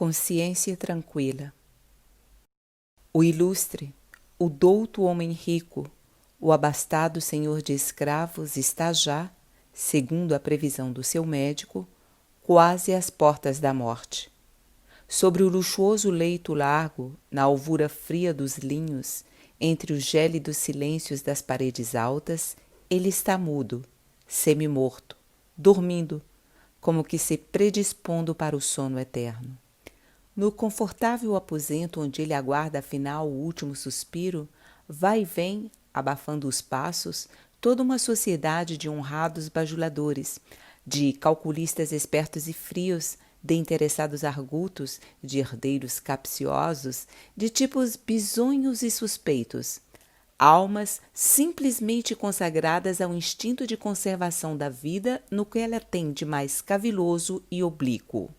Consciência tranquila. O ilustre, o douto homem rico, o abastado senhor de escravos está já, segundo a previsão do seu médico, quase às portas da morte. Sobre o luxuoso leito largo, na alvura fria dos linhos, entre os gélidos silêncios das paredes altas, ele está mudo, semi-morto, dormindo, como que se predispondo para o sono eterno. No confortável aposento onde ele aguarda afinal o último suspiro, vai e vem, abafando os passos, toda uma sociedade de honrados bajuladores, de calculistas espertos e frios, de interessados argutos, de herdeiros capciosos, de tipos bisonhos e suspeitos, almas simplesmente consagradas ao instinto de conservação da vida no que ela tem de mais caviloso e oblíquo.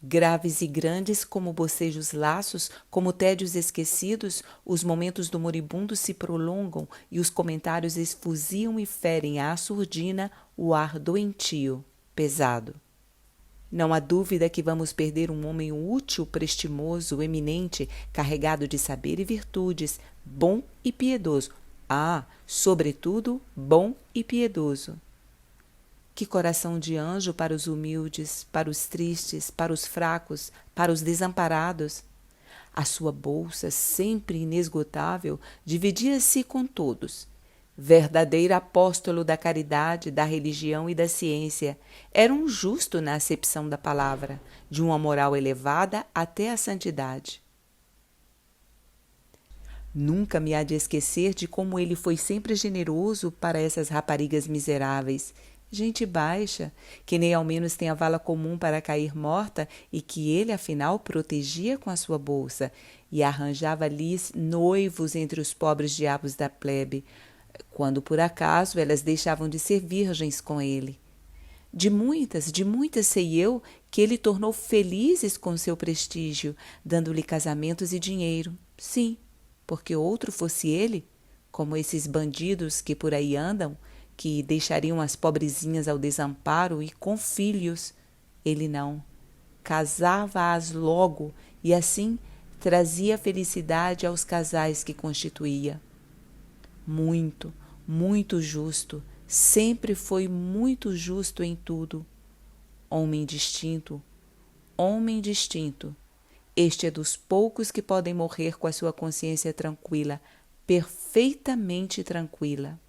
Graves e grandes como bocejos laços, como tédios esquecidos, os momentos do moribundo se prolongam e os comentários esfuziam e ferem à surdina o ar doentio, pesado. Não há dúvida que vamos perder um homem útil, prestimoso, eminente, carregado de saber e virtudes, bom e piedoso. Sobretudo, bom e piedoso. Que coração de anjo para os humildes, para os tristes, para os fracos, para os desamparados. A sua bolsa, sempre inesgotável, dividia-se com todos. Verdadeiro apóstolo da caridade, da religião e da ciência, era um justo na acepção da palavra, de uma moral elevada até a santidade. Nunca me há de esquecer de como ele foi sempre generoso para essas raparigas miseráveis, gente baixa, que nem ao menos tem a vala comum para cair morta e que ele, afinal, protegia com a sua bolsa e arranjava-lhes noivos entre os pobres diabos da plebe, quando por acaso elas deixavam de ser virgens com ele. De muitas sei eu que ele tornou felizes com seu prestígio, dando-lhe casamentos e dinheiro. Sim, porque outro fosse ele, como esses bandidos que por aí andam, que deixariam as pobrezinhas ao desamparo e com filhos. Ele não. Casava-as logo e assim trazia felicidade aos casais que constituía. Muito, muito justo, sempre foi muito justo em tudo. Homem distinto. Este é dos poucos que podem morrer com a sua consciência tranquila, perfeitamente tranquila.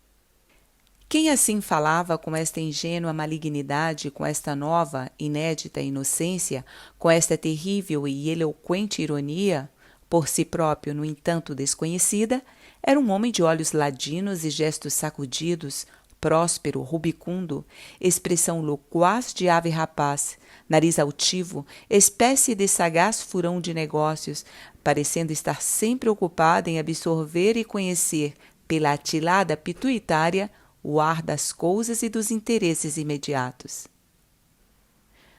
Quem assim falava com esta ingênua malignidade, com esta nova, inédita inocência, com esta terrível e eloquente ironia, por si próprio, no entanto, desconhecida, era um homem de olhos ladinos e gestos sacudidos, próspero, rubicundo, expressão loquaz de ave rapaz, nariz altivo, espécie de sagaz furão de negócios, parecendo estar sempre ocupado em absorver e conhecer, pela atilada pituitária, o ar das coisas e dos interesses imediatos.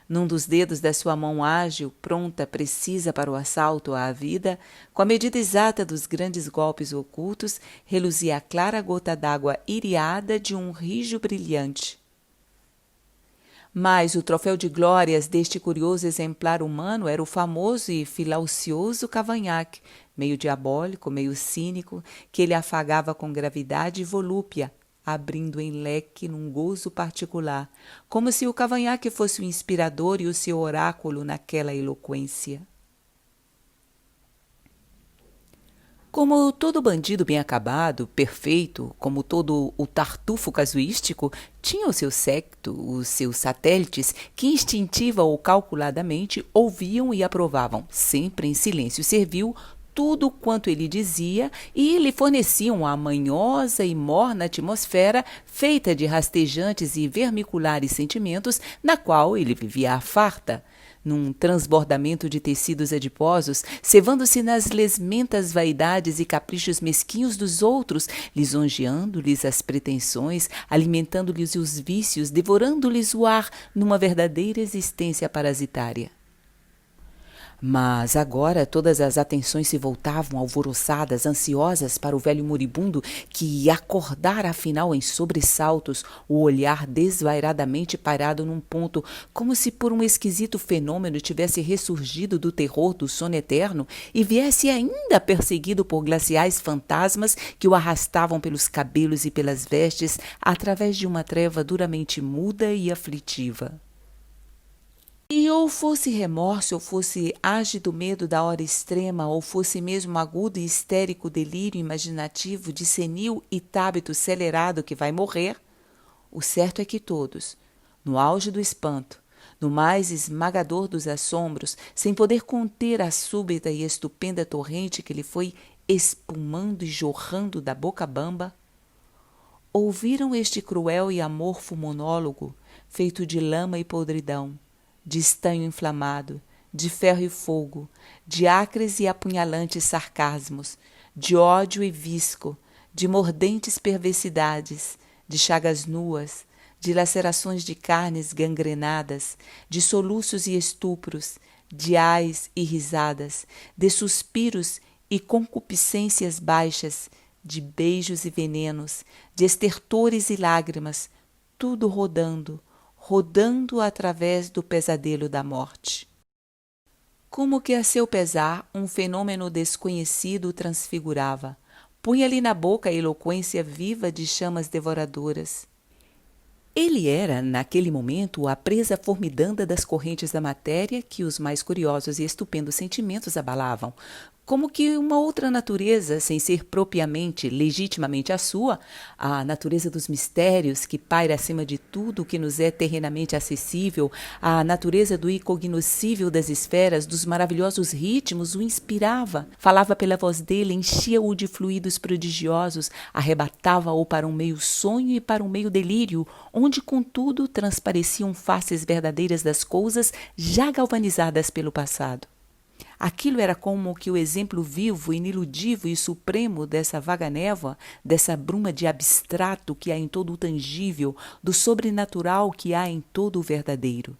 Num dos dedos da sua mão ágil, pronta, precisa para o assalto à vida, com a medida exata dos grandes golpes ocultos, reluzia a clara gota d'água iriada de um rijo brilhante. Mas o troféu de glórias deste curioso exemplar humano era o famoso e filaucioso cavanhaque, meio diabólico, meio cínico, que ele afagava com gravidade e volúpia, abrindo em leque num gozo particular, como se o cavanhaque fosse o inspirador e o seu oráculo naquela eloquência. Como todo bandido bem acabado, perfeito, como todo o tartufo casuístico, tinha o seu séquito, os seus satélites, que instintiva ou calculadamente ouviam e aprovavam, sempre em silêncio servil, tudo quanto ele dizia e lhe forneciam a manhosa e morna atmosfera feita de rastejantes e vermiculares sentimentos na qual ele vivia à farta, num transbordamento de tecidos adiposos, cevando-se nas lesmentas vaidades e caprichos mesquinhos dos outros, lisonjeando-lhes as pretensões, alimentando-lhes os vícios, devorando-lhes o ar numa verdadeira existência parasitária. Mas agora todas as atenções se voltavam alvoroçadas, ansiosas para o velho moribundo que acordara afinal em sobressaltos, o olhar desvairadamente parado num ponto, como se por um esquisito fenômeno tivesse ressurgido do terror do sono eterno e viesse ainda perseguido por glaciais fantasmas que o arrastavam pelos cabelos e pelas vestes através de uma treva duramente muda e aflitiva. E ou fosse remorso, ou fosse ágido medo da hora extrema, ou fosse mesmo agudo e histérico delírio imaginativo de senil e tábito celerado que vai morrer, o certo é que todos, no auge do espanto, no mais esmagador dos assombros, sem poder conter a súbita e estupenda torrente que lhe foi espumando e jorrando da boca bamba, ouviram este cruel e amorfo monólogo, feito de lama e podridão, de estanho inflamado, de ferro e fogo, de acres e apunhalantes sarcasmos, de ódio e visco, de mordentes perversidades, de chagas nuas, de lacerações de carnes gangrenadas, de soluços e estupros, de ais e risadas, de suspiros e concupiscências baixas, de beijos e venenos, de estertores e lágrimas, tudo rodando, rodando através do pesadelo da morte. Como que a seu pesar um fenômeno desconhecido o transfigurava, punha-lhe na boca a eloquência viva de chamas devoradoras. Ele era, naquele momento, a presa formidanda das correntes da matéria que os mais curiosos e estupendos sentimentos abalavam, como que uma outra natureza, sem ser propriamente, legitimamente a sua, a natureza dos mistérios que paira acima de tudo o que nos é terrenamente acessível, a natureza do incognoscível das esferas, dos maravilhosos ritmos, o inspirava, falava pela voz dele, enchia-o de fluidos prodigiosos, arrebatava-o para um meio sonho e para um meio delírio, onde, contudo, transpareciam faces verdadeiras das coisas já galvanizadas pelo passado. Aquilo era como que o exemplo vivo, iniludível e supremo dessa vaga névoa, dessa bruma de abstrato que há em todo o tangível, do sobrenatural que há em todo o verdadeiro.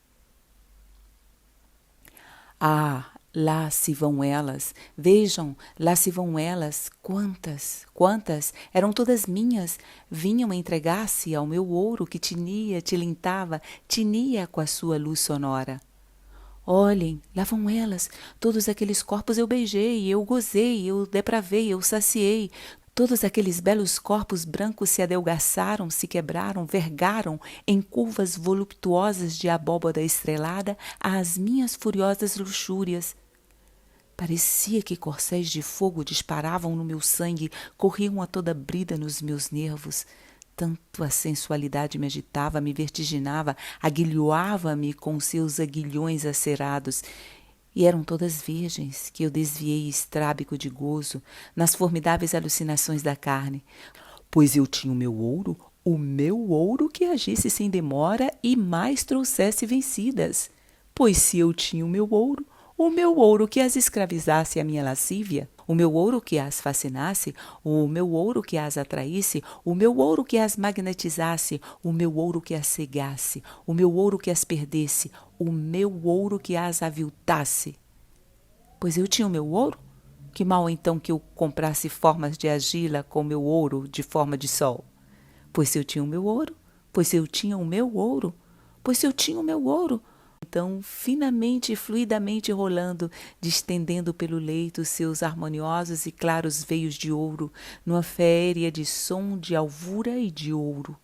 Ah, lá se vão elas, vejam, lá se vão elas, quantas, eram todas minhas, vinham entregar-se ao meu ouro que tinia, tilintava, tinia com a sua luz sonora. Olhem, lá vão elas, todos aqueles corpos eu beijei, eu gozei, eu depravei, eu saciei. Todos aqueles belos corpos brancos se adelgaçaram, se quebraram, vergaram em curvas voluptuosas de abóbada estrelada às minhas furiosas luxúrias. Parecia que corcéis de fogo disparavam no meu sangue, corriam a toda brida nos meus nervos. Tanto a sensualidade me agitava, me vertiginava, aguilhoava-me com seus aguilhões acerados. E eram todas virgens, que eu desviei estrábico de gozo, nas formidáveis alucinações da carne. Pois eu tinha o meu ouro que agisse sem demora e mais trouxesse vencidas. Pois se eu tinha o meu ouro que as escravizasse à minha lascívia, o meu ouro que as fascinasse, o meu ouro que as atraísse, o meu ouro que as magnetizasse, o meu ouro que as cegasse, o meu ouro que as perdesse, o meu ouro que as aviltasse. Pois eu tinha o meu ouro? Que mal então que eu comprasse formas de argila com meu ouro de forma de sol? Pois se eu tinha o meu ouro, pois se eu tinha o meu ouro, pois se eu tinha o meu ouro, então, finamente e fluidamente rolando, distendendo pelo leito seus harmoniosos e claros veios de ouro, numa féria de som de alvura e de ouro.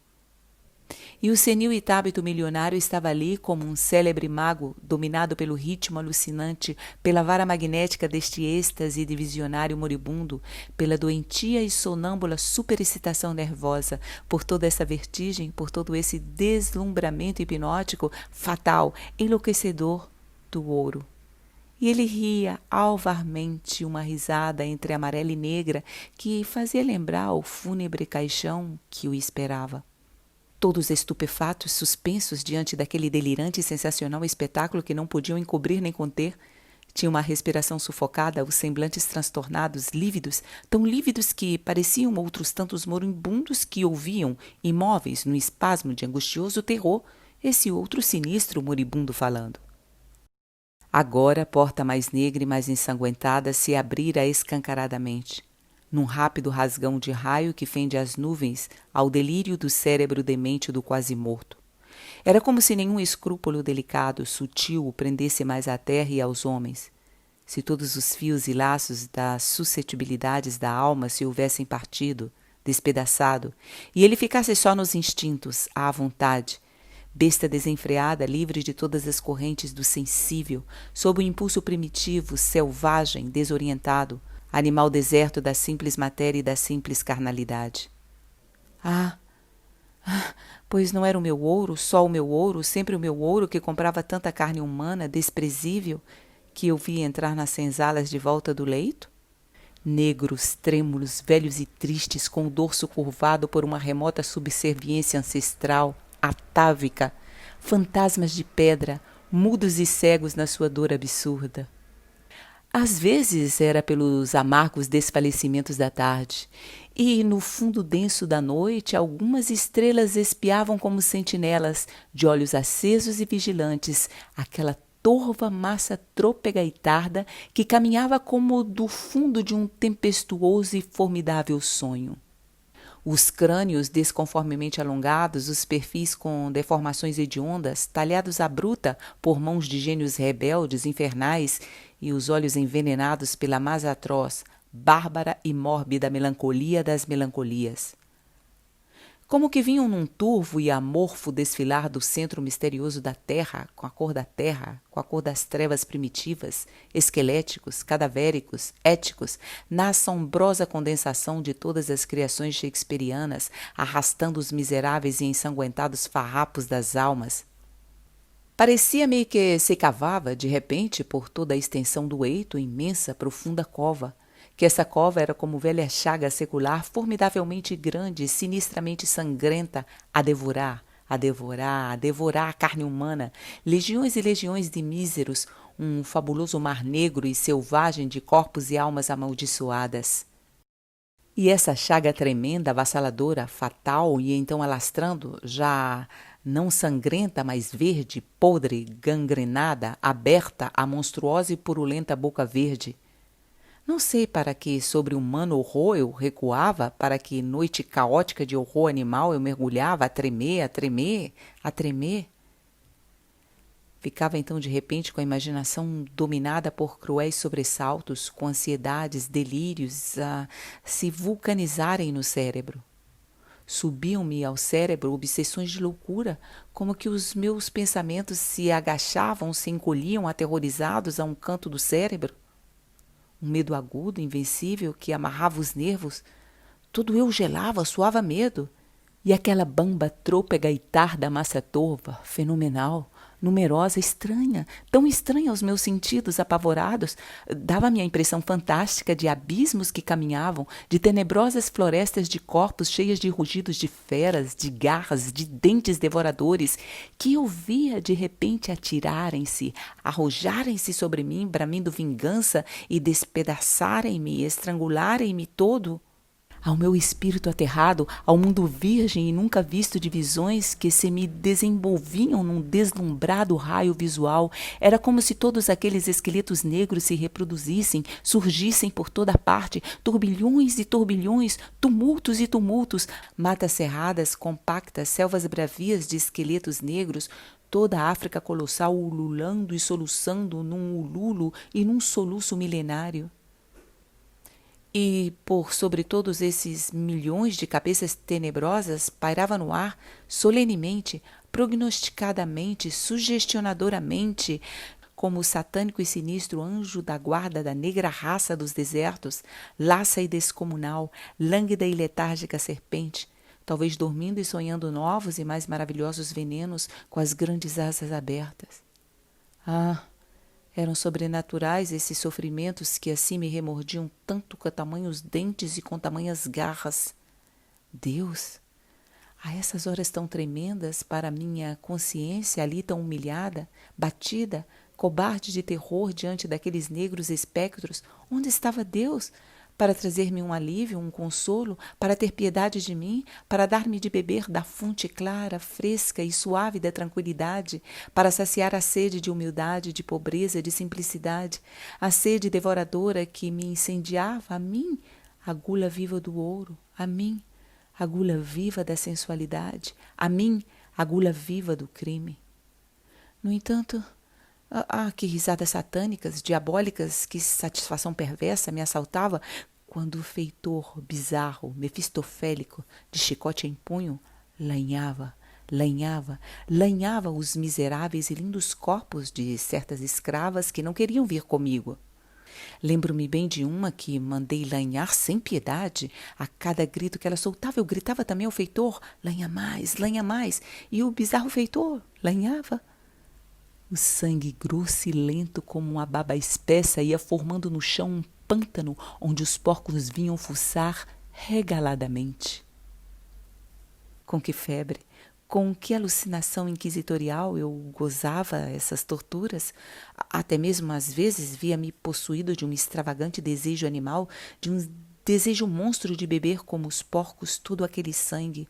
E o senil e tábito milionário estava ali como um célebre mago, dominado pelo ritmo alucinante, pela vara magnética deste êxtase de visionário moribundo, pela doentia e sonâmbula superexcitação nervosa, por toda essa vertigem, por todo esse deslumbramento hipnótico, fatal, enlouquecedor do ouro. E ele ria alvarmente uma risada entre amarela e negra que fazia lembrar o fúnebre caixão que o esperava. Todos estupefatos, suspensos diante daquele delirante e sensacional espetáculo que não podiam encobrir nem conter, tinham uma respiração sufocada, os semblantes transtornados, lívidos, tão lívidos que pareciam outros tantos moribundos que ouviam, imóveis, no espasmo de angustioso terror, esse outro sinistro moribundo falando. Agora a porta mais negra e mais ensanguentada se abrira escancaradamente, num rápido rasgão de raio que fende as nuvens ao delírio do cérebro demente do quase morto. Era como se nenhum escrúpulo delicado, sutil, o prendesse mais à terra e aos homens. Se todos os fios e laços das suscetibilidades da alma se houvessem partido, despedaçado, e ele ficasse só nos instintos, à vontade, besta desenfreada, livre de todas as correntes do sensível, sob o impulso primitivo, selvagem, desorientado, animal deserto da simples matéria e da simples carnalidade. Pois não era o meu ouro, só o meu ouro, sempre o meu ouro que comprava tanta carne humana, desprezível, que eu via entrar nas senzalas de volta do leito? Negros, trêmulos, velhos e tristes, com o dorso curvado por uma remota subserviência ancestral, atávica, fantasmas de pedra, mudos e cegos na sua dor absurda. Às vezes era pelos amargos desfalecimentos da tarde, e no fundo denso da noite algumas estrelas espiavam como sentinelas, de olhos acesos e vigilantes, aquela torva massa trôpega e tarda que caminhava como do fundo de um tempestuoso e formidável sonho. Os crânios desconformemente alongados, os perfis com deformações hediondas, talhados à bruta por mãos de gênios rebeldes, infernais, e os olhos envenenados pela mais atroz, bárbara e mórbida melancolia das melancolias. Como que vinham num turvo e amorfo desfilar do centro misterioso da terra, com a cor das trevas primitivas, esqueléticos, cadavéricos, éticos, na assombrosa condensação de todas as criações shakespearianas, arrastando os miseráveis e ensanguentados farrapos das almas. Parecia-me que se cavava, de repente, por toda a extensão do eito, imensa, profunda cova, que essa cova era como velha chaga secular, formidavelmente grande, sinistramente sangrenta, a devorar a carne humana, legiões e legiões de míseros, um fabuloso mar negro e selvagem de corpos e almas amaldiçoadas. E essa chaga tremenda, avassaladora, fatal, e então alastrando, já não sangrenta, mas verde, podre, gangrenada, aberta à monstruosa e purulenta boca verde. Não sei para que sobre-humano horror eu recuava, para que noite caótica de horror animal eu mergulhava, a tremer, a tremer, a tremer. Ficava então de repente com a imaginação dominada por cruéis sobressaltos, com ansiedades, delírios a se vulcanizarem no cérebro. Subiam-me ao cérebro obsessões de loucura, como que os meus pensamentos se agachavam, se encolhiam aterrorizados a um canto do cérebro. Um medo agudo, invencível, que amarrava os nervos. Todo eu gelava, suava medo. E aquela bamba trôpega e tarda massa torva, fenomenal, numerosa, estranha, tão estranha aos meus sentidos apavorados, dava-me a impressão fantástica de abismos que caminhavam, de tenebrosas florestas de corpos cheias de rugidos de feras, de garras, de dentes devoradores, que eu via de repente atirarem-se, arrojarem-se sobre mim, bramindo vingança e despedaçarem-me, estrangularem-me todo. Ao meu espírito aterrado, ao mundo virgem e nunca visto de visões que se me desenvolviam num deslumbrado raio visual, era como se todos aqueles esqueletos negros se reproduzissem, surgissem por toda parte, turbilhões e turbilhões, tumultos e tumultos, matas cerradas, compactas, selvas bravias de esqueletos negros, toda a África colossal ululando e soluçando num ululo e num soluço milenário. E, por sobre todos esses milhões de cabeças tenebrosas, pairava no ar, solenemente, prognosticadamente, sugestionadoramente, como o satânico e sinistro anjo da guarda da negra raça dos desertos, laça e descomunal, lânguida e letárgica serpente, talvez dormindo e sonhando novos e mais maravilhosos venenos com as grandes asas abertas. Eram sobrenaturais esses sofrimentos que assim me remordiam tanto com tamanhos dentes e com tamanhas garras. Deus, a essas horas tão tremendas para minha consciência ali tão humilhada, batida, cobarde de terror diante daqueles negros espectros, onde estava Deus? para trazer-me um alívio, um consolo, para ter piedade de mim, para dar-me de beber da fonte clara, fresca e suave da tranquilidade, para saciar a sede de humildade, de pobreza, de simplicidade, a sede devoradora que me incendiava, a mim, a gula viva do ouro, a mim, a gula viva da sensualidade, a mim, a gula viva do crime. No entanto, que risadas satânicas, diabólicas, que satisfação perversa me assaltava quando o feitor bizarro, mefistofélico, de chicote em punho, lanhava os miseráveis e lindos corpos de certas escravas que não queriam vir comigo. Lembro-me bem de uma que mandei lanhar sem piedade. A cada grito que ela soltava, eu gritava também ao feitor, lanha mais, e o bizarro feitor lanhava. O sangue grosso e lento como uma baba espessa ia formando no chão um pântano onde os porcos vinham fuçar regaladamente. Com que febre, com que alucinação inquisitorial eu gozava essas torturas, até mesmo às vezes via-me possuído de um extravagante desejo animal, de um desejo monstro de beber como os porcos todo aquele sangue.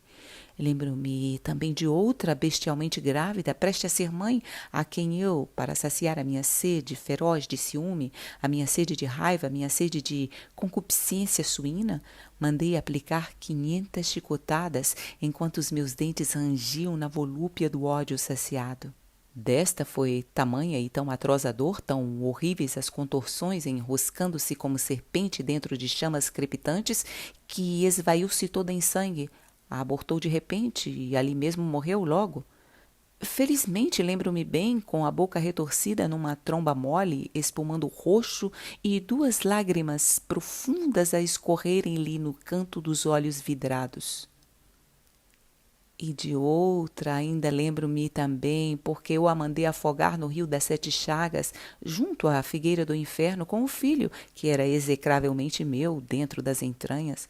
Lembro-me também de outra bestialmente grávida, prestes a ser mãe, a quem eu, para saciar a minha sede feroz de ciúme, a minha sede de raiva, a minha sede de concupiscência suína, mandei aplicar 500 chicotadas, enquanto os meus dentes rangiam na volúpia do ódio saciado. Desta foi tamanha e tão atroz a dor, tão horríveis as contorções, enroscando-se como serpente dentro de chamas crepitantes, que esvaiu-se toda em sangue, a abortou de repente e ali mesmo morreu logo. Felizmente, lembro-me bem, com a boca retorcida numa tromba mole, espumando roxo e 2 lágrimas profundas a escorrerem-lhe no canto dos olhos vidrados. E de outra ainda lembro-me também, porque eu a mandei afogar no rio das 7 chagas, junto à figueira do inferno, com o filho, que era execravelmente meu, dentro das entranhas.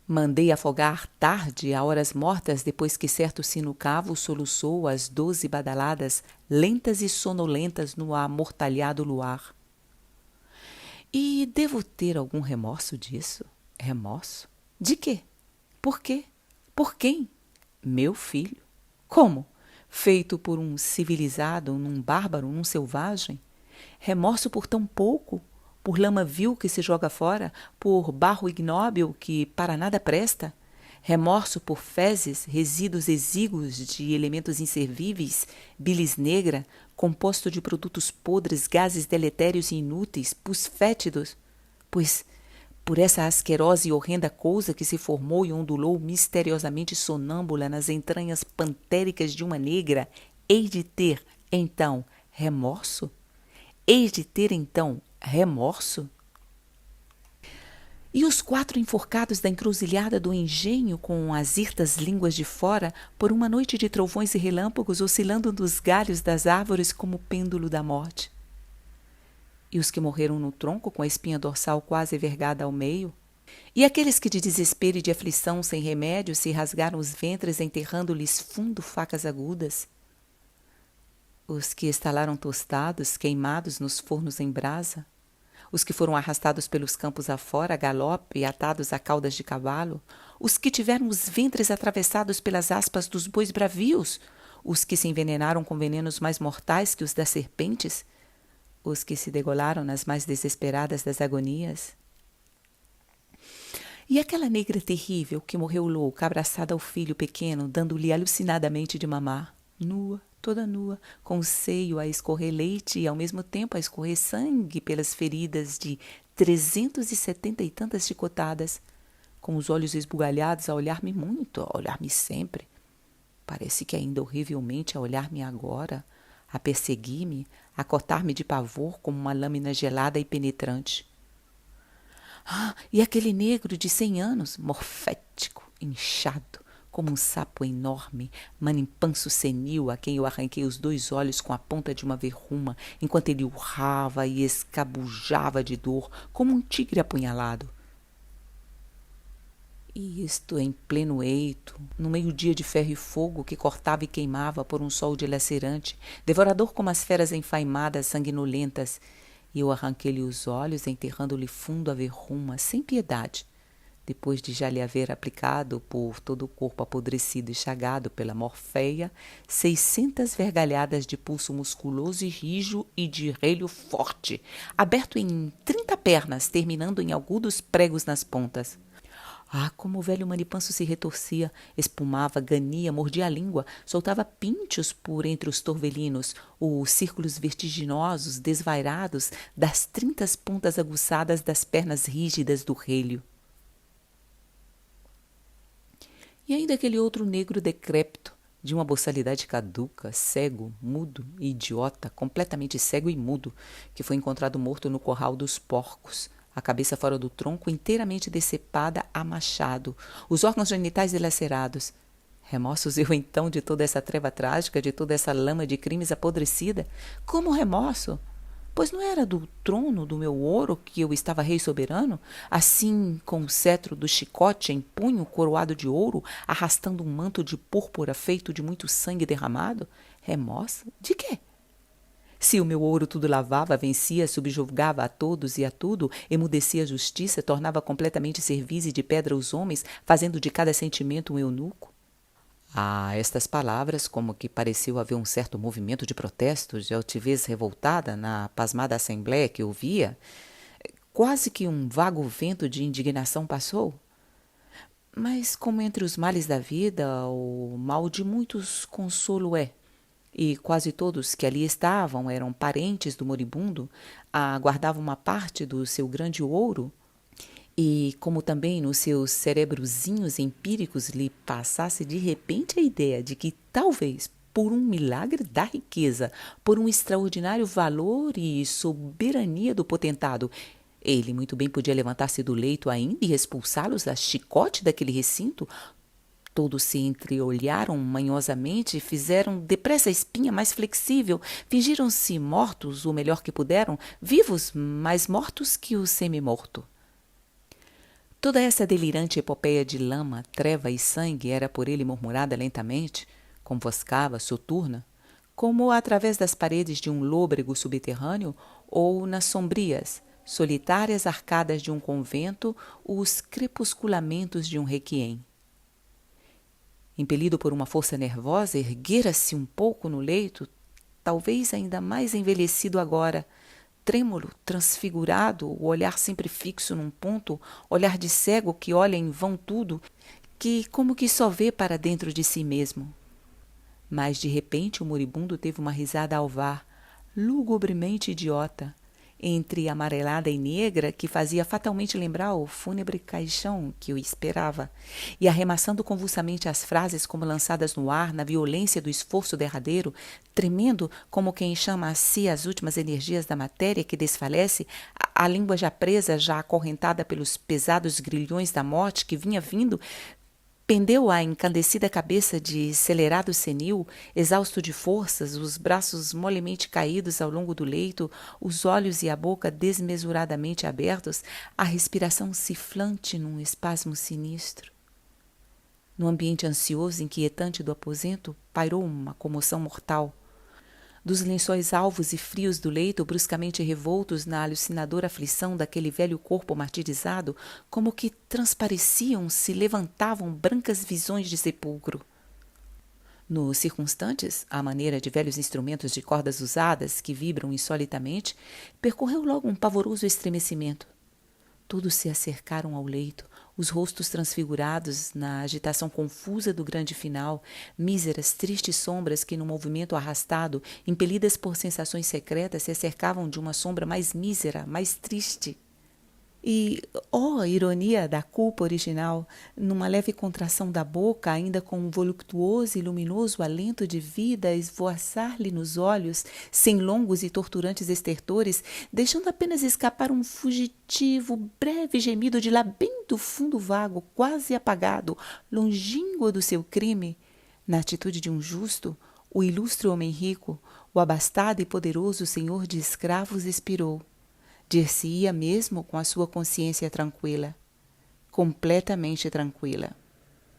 Mandei afogar tarde, a horas mortas, depois que certo sino-cavo soluçou as 12 badaladas, lentas e sonolentas no amortalhado luar. E devo ter algum remorso disso? Remorso? De quê? Por quê? Por quem? Meu filho. Como? Feito por um civilizado, num bárbaro, num selvagem? Remorso por tão pouco? Por lama vil que se joga fora? Por barro ignóbil que para nada presta? Remorso por fezes, resíduos exíguos de elementos inservíveis, bilis negra, composto de produtos podres, gases deletérios e inúteis, pus fétidos? Pois por essa asquerosa e horrenda coisa que se formou e ondulou misteriosamente sonâmbula nas entranhas pantéricas de uma negra, hei de ter, então, remorso? Hei de ter, então, remorso? E os 4 enforcados da encruzilhada do engenho, com as hirtas línguas de fora, por uma noite de trovões e relâmpagos, oscilando nos galhos das árvores como o pêndulo da morte? E os que morreram no tronco, com a espinha dorsal quase vergada ao meio? E aqueles que de desespero e de aflição sem remédio se rasgaram os ventres, enterrando-lhes fundo facas agudas? Os que estalaram tostados, queimados nos fornos em brasa? Os que foram arrastados pelos campos afora, a galope, atados a caudas de cavalo? Os que tiveram os ventres atravessados pelas aspas dos bois bravios? Os que se envenenaram com venenos mais mortais que os das serpentes? Os que se degolaram nas mais desesperadas das agonias? E aquela negra terrível que morreu louca, abraçada ao filho pequeno, dando-lhe alucinadamente de mamar, nua, toda nua, com o seio a escorrer leite e ao mesmo tempo a escorrer sangue pelas feridas de 370 e tantas chicotadas, com os olhos esbugalhados a olhar-me muito, a olhar-me sempre. Parece que ainda horrivelmente a olhar-me agora, a perseguir-me, a cortar-me de pavor como uma lâmina gelada e penetrante. E aquele negro de 100 anos, morfético, inchado, como um sapo enorme, manimpanso senil, a quem eu arranquei os 2 olhos com a ponta de uma verruma, enquanto ele urrava e escabujava de dor, como um tigre apunhalado. E isto em pleno eito, no meio-dia de ferro e fogo que cortava e queimava por um sol dilacerante, devorador como as feras enfaimadas, sanguinolentas, e eu arranquei-lhe os olhos, enterrando-lhe fundo a verruma, sem piedade, depois de já lhe haver aplicado por todo o corpo apodrecido e chagado pela morféia 600 vergalhadas de pulso musculoso e rijo e de relho forte, aberto em 30 pernas, terminando em agudos pregos nas pontas. Ah, como o velho manipanso se retorcia, espumava, gania, mordia a língua, soltava píntios por entre os torvelinos, os círculos vertiginosos, desvairados das 30 pontas aguçadas das pernas rígidas do relho. E ainda aquele outro negro decrépito, de uma boçalidade caduca, cego, mudo e idiota, completamente cego e mudo, que foi encontrado morto no corral dos porcos, a cabeça fora do tronco, inteiramente decepada a machado, os órgãos genitais dilacerados. Remorsos eu então de toda essa treva trágica, de toda essa lama de crimes apodrecida? Como remorso? Pois não era do trono do meu ouro que eu estava rei soberano, assim com o cetro do chicote em punho, coroado de ouro, arrastando um manto de púrpura feito de muito sangue derramado? Remorso? De quê? Se o meu ouro tudo lavava, vencia, subjugava a todos e a tudo, emudecia a justiça, tornava completamente cerviz e de pedra os homens, fazendo de cada sentimento um eunuco? A estas palavras, como que pareceu haver um certo movimento de protesto, de altivez revoltada na pasmada assembléia que ouvia, quase que um vago vento de indignação passou. Mas como entre os males da vida, o mal de muitos consolo é, e quase todos que ali estavam eram parentes do moribundo, aguardavam uma parte do seu grande ouro, e como também nos seus cerebrozinhos empíricos lhe passasse de repente a ideia de que talvez por um milagre da riqueza, por um extraordinário valor e soberania do potentado, ele muito bem podia levantar-se do leito ainda e expulsá-los a chicote daquele recinto. Todos se entreolharam manhosamente, fizeram depressa a espinha mais flexível, fingiram-se mortos o melhor que puderam, vivos, mais mortos que o semi-morto. Toda essa delirante epopeia de lama, treva e sangue era por ele murmurada lentamente, com voz cava, soturna, como através das paredes de um lôbrego subterrâneo ou nas sombrias, solitárias arcadas de um convento, os crepusculamentos de um requiem. Impelido por uma força nervosa, erguera-se um pouco no leito, talvez ainda mais envelhecido agora, trêmulo, transfigurado, o olhar sempre fixo num ponto, olhar de cego que olha em vão tudo, que como que só vê para dentro de si mesmo. Mas de repente o moribundo teve uma risada alvar, lugubremente idiota, entre amarelada e negra, que fazia fatalmente lembrar o fúnebre caixão que o esperava, e arremessando convulsamente as frases como lançadas no ar, na violência do esforço derradeiro, tremendo como quem chama a si as últimas energias da matéria que desfalece, a língua já presa, já acorrentada pelos pesados grilhões da morte que vinha vindo, pendeu a encandecida cabeça de celerado senil, exausto de forças, os braços molemente caídos ao longo do leito, os olhos e a boca desmesuradamente abertos, a respiração ciflante num espasmo sinistro. No ambiente ansioso e inquietante do aposento, pairou uma comoção mortal. Dos lençóis alvos e frios do leito, bruscamente revoltos na alucinadora aflição daquele velho corpo martirizado, como que transpareciam, se levantavam brancas visões de sepulcro. Nos circunstantes, à maneira de velhos instrumentos de cordas usadas que vibram insolitamente, percorreu logo um pavoroso estremecimento. Todos se acercaram ao leito, os rostos transfigurados na agitação confusa do grande final, míseras, tristes sombras que, num movimento arrastado, impelidas por sensações secretas, se acercavam de uma sombra mais mísera, mais triste. E, ó, ironia da culpa original, numa leve contração da boca, ainda com um voluptuoso e luminoso alento de vida a esvoaçar-lhe nos olhos, sem longos e torturantes estertores, deixando apenas escapar um fugitivo, breve gemido de lá bem do fundo vago, quase apagado, longínquo do seu crime, na atitude de um justo, o ilustre homem rico, o abastado e poderoso senhor de escravos expirou. Dir-se-ia mesmo com a sua consciência tranquila, completamente tranquila.